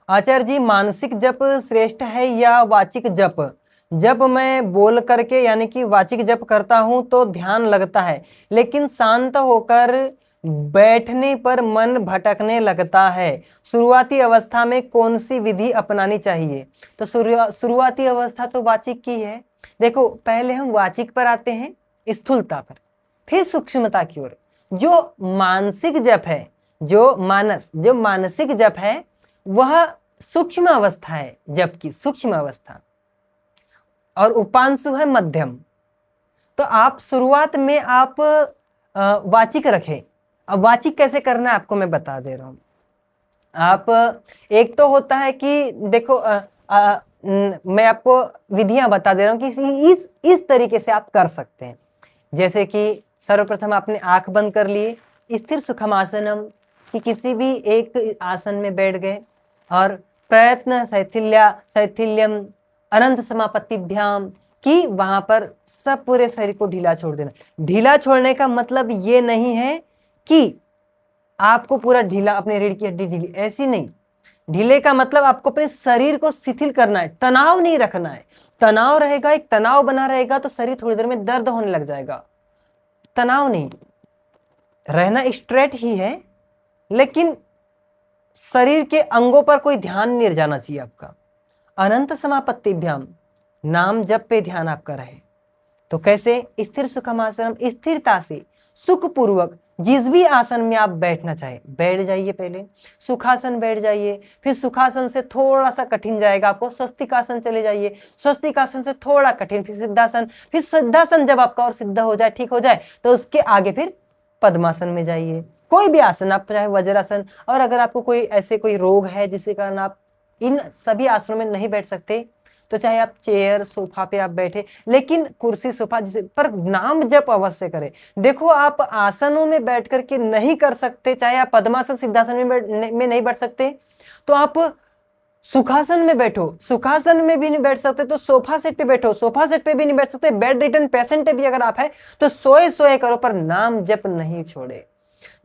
आचार्य जी, मानसिक जप श्रेष्ठ है या वाचिक जप? जब मैं बोल करके यानी कि वाचिक जप करता हूं तो ध्यान लगता है, लेकिन शांत होकर बैठने पर मन भटकने लगता है। शुरुआती अवस्था में कौन सी विधि अपनानी चाहिए? तो शुरुआती अवस्था तो वाचिक की है। देखो, पहले हम वाचिक पर आते हैं, स्थूलता पर, फिर सूक्ष्मता की ओर। जो मानसिक जप है, जो मानसिक जप है, वह सूक्ष्म अवस्था है, जप की सूक्ष्म अवस्था, और उपांशु है मध्यम। तो आप शुरुआत में आप वाचिक रखें। अब वाचिक कैसे करना है आपको मैं बता दे रहा हूं। आप एक तो होता है कि देखो, मैं आपको विधियां बता दे रहा हूं कि इस तरीके से आप कर सकते हैं। जैसे कि सर्वप्रथम आपने आंख बंद कर लिए, स्थिर सुखमासनम कि किसी भी एक आसन में बैठ गए, और प्रयत्न शैथिल्यम अनंत समापत्तिभ्याम कि वहां पर सब पूरे शरीर को ढीला छोड़ देना। ढीला छोड़ने का मतलब ये नहीं है कि आपको पूरा ढीला, अपने रीढ़ की हड्डी ढीली, ऐसी नहीं। ढीले का मतलब आपको अपने शरीर को शिथिल करना है, तनाव नहीं रखना है। तनाव रहेगा, एक तनाव बना रहेगा तो शरीर थोड़ी देर में दर्द होने लग जाएगा। तनाव नहीं, रहना स्ट्रेट ही है, लेकिन शरीर के अंगों पर कोई ध्यान नहीं जाना चाहिए आपका। अनंत समापत्तिभ्याम, नाम जप पे ध्यान आपका रहे। तो कैसे? स्थिर सुखमासनम, स्थिरता से सुखपूर्वक जिस भी आसन में आप बैठना चाहे बैठ जाइए। पहले सुखासन बैठ जाइए, फिर सुखासन से थोड़ा सा कठिन जाएगा आपको स्वस्तिकासन चले जाइए, स्वस्तिकासन से थोड़ा कठिन फिर सिद्धासन, फिर सिद्धासन जब आपका और सिद्ध हो जाए, ठीक हो जाए, तो उसके आगे फिर पद्मासन में जाइए। कोई भी आसन आप, चाहे वज्रासन, और अगर आपको कोई ऐसे कोई रोग है जिसके कारण आप इन सभी आसनों में नहीं बैठ सकते, तो चाहे आप चेयर सोफा पे आप बैठे, लेकिन कुर्सी सोफा जिसे पर नाम जप अवश्य करें। देखो, आप आसनों में बैठ करके नहीं कर सकते, चाहे आप पद्मासन सिद्धासन में नहीं बैठ सकते, तो आप सुखासन में बैठो। सुखासन में भी नहीं बैठ सकते तो सोफा सेट पे बैठो। सोफा सेट पे भी नहीं बैठ सकते, बेड रिटर्न पेशेंट भी अगर आप है तो सोए सोए करो, पर नाम जप नहीं छोड़े।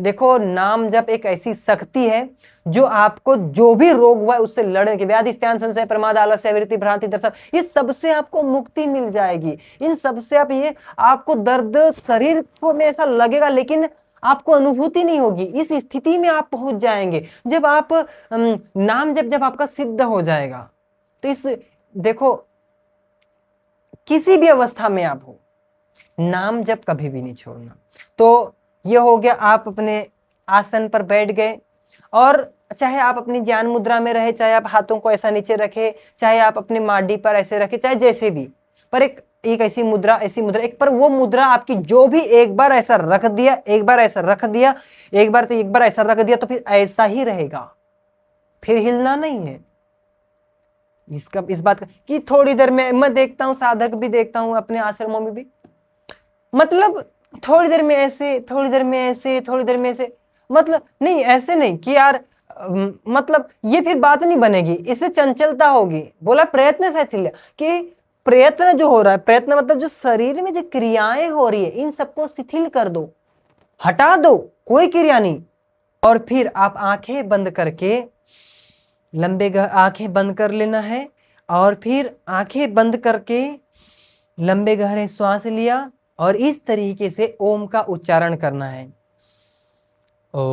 देखो, नाम जप एक ऐसी शक्ति है जो आपको जो भी रोग हुआ है उससे लड़ने के, व्याधि स्थान संशय प्रमाद आलस्य विरति भ्रांति दर्शन, ये सबसे आपको मुक्ति मिल जाएगी। इन सबसे आप, ये आपको दर्द शरीर को में ऐसा लगेगा, लेकिन आपको अनुभूति नहीं होगी। इस स्थिति में आप पहुंच जाएंगे जब आप नाम जब आपका सिद्ध हो जाएगा। तो इस देखो, किसी भी अवस्था में आप हो, नाम जप कभी भी नहीं छोड़ना। तो ये हो गया, आप अपने आसन पर बैठ गए, और चाहे आप अपनी ज्ञान मुद्रा में रहे, चाहे आप हाथों को ऐसा नीचे रखे, चाहे आप अपनी माडी पर ऐसे रखे, चाहे जैसे भी, पर एक ऐसी मुद्रा एक, पर वो मुद्रा आपकी जो भी एक बार ऐसा रख दिया, एक बार ऐसा रख दिया, एक बार ऐसा रख दिया, तो फिर ऐसा ही रहेगा, फिर हिलना नहीं है। इसका इस बात का कि थोड़ी देर में मैं देखता हूं, साधक भी देखता हूं अपने आश्रमों में भी, मतलब थोड़ी देर में ऐसे, थोड़ी देर में ऐसे, थोड़ी देर में ऐसे, मतलब नहीं, ऐसे नहीं कि यार मतलब ये फिर बात नहीं बनेगी, इससे चंचलता होगी। बोला प्रयत्न शैथिल्य, कि प्रयत्न जो हो रहा है, प्रयत्न मतलब जो शरीर में जो क्रियाएं हो रही है, इन सबको शिथिल कर दो, हटा दो, कोई क्रिया नहीं। और फिर आप आंखें बंद करके आंखें बंद कर लेना है, और फिर आंखें बंद करके लंबे गहरे श्वास लिया, और इस तरीके से ओम का उच्चारण करना है। ओ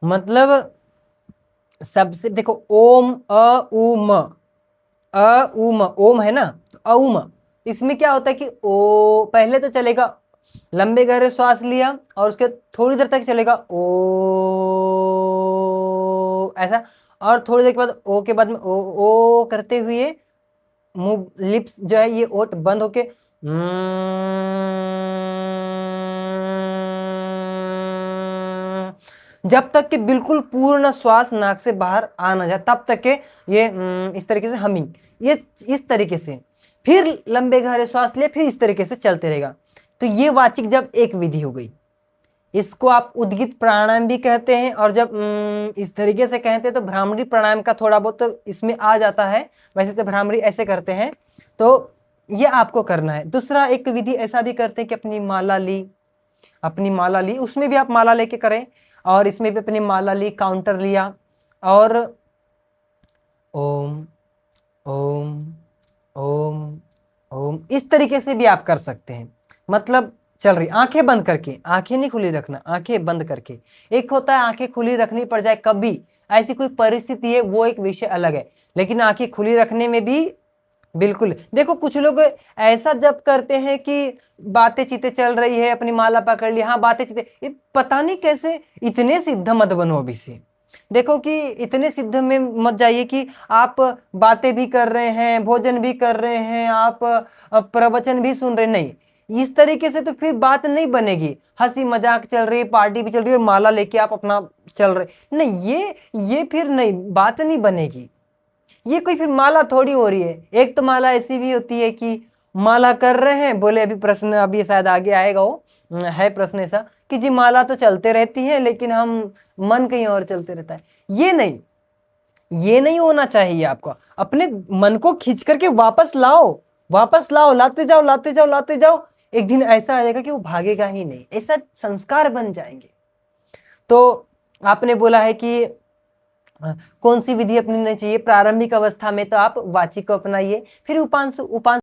मतलब सबसे देखो, ओम अ उ म, अ उ म, ओम है ना, तो अ उ म, इसमें क्या होता है कि ओ पहले तो चलेगा, लंबे गहरे श्वास लिया और उसके थोड़ी देर तक चलेगा ओ, ऐसा, और थोड़ी देर के बाद ओ के बाद में ओ करते हुए मुंह, लिप्स जो है ये ओठ बंद होके जब तक कि बिल्कुल पूर्ण श्वास नाक से बाहर आ ना जाए तब तक के ये इस तरीके से हमिंग, ये इस तरीके से, फिर लंबे गहरे श्वास ले, फिर इस तरीके से चलते रहेगा। तो ये वाचिक जप एक विधि हो गई। इसको आप उद्गित प्राणायाम भी कहते हैं, और जब इस तरीके से कहते हैं तो भ्रामरी प्राणायाम का थोड़ा बहुत तो इसमें आ जाता है। वैसे तो भ्रामरी ऐसे करते हैं, तो ये आपको करना है। दूसरा एक विधि ऐसा भी करते हैं कि अपनी माला ली, उसमें भी आप माला लेके करें, और इसमें भी अपनी माला ली, काउंटर लिया, और ओम ओम ओम ओम इस तरीके से भी आप कर सकते हैं। मतलब चल रही, आंखें बंद करके, आंखें नहीं खुली रखना, आंखें बंद करके। एक होता है आंखें खुली रखनी पड़ जाए कभी, ऐसी कोई परिस्थिति है, वो एक विषय अलग है, लेकिन आंखें खुली रखने में भी बिल्कुल। देखो कुछ लोग ऐसा जप करते हैं कि बातें चीतें चल रही है, अपनी माला पकड़ ली, हाँ बातें चीतें, पता नहीं कैसे, इतने सिद्ध मत बनो अभी से। देखो कि इतने सिद्ध में मत जाइए कि आप बातें भी कर रहे हैं, भोजन भी कर रहे हैं, आप प्रवचन भी सुन रहे, नहीं, इस तरीके से तो फिर बात नहीं बनेगी। हंसी मजाक चल रही है, पार्टी भी चल रही है, और माला लेके आप अपना चल रहे, नहीं, ये फिर नहीं, बात नहीं बनेगी। ये कोई फिर माला थोड़ी हो रही है। एक तो माला ऐसी भी होती है कि माला कर रहे हैं, बोले अभी प्रश्न, अभी शायद आगे आएगा, वो है प्रश्न ऐसा कि जी माला तो चलते रहती है लेकिन हम मन कहीं और चलते रहता है। ये नहीं होना चाहिए। आपको अपने मन को खींच करके वापस लाओ, लाते जाओ। एक दिन ऐसा आएगा कि वो भागेगा ही नहीं, ऐसा संस्कार बन जाएंगे। तो आपने बोला है कि कौन सी विधि अपनानी चाहिए प्रारंभिक अवस्था में, तो आप वाचिक को अपनाइए, फिर उपांशु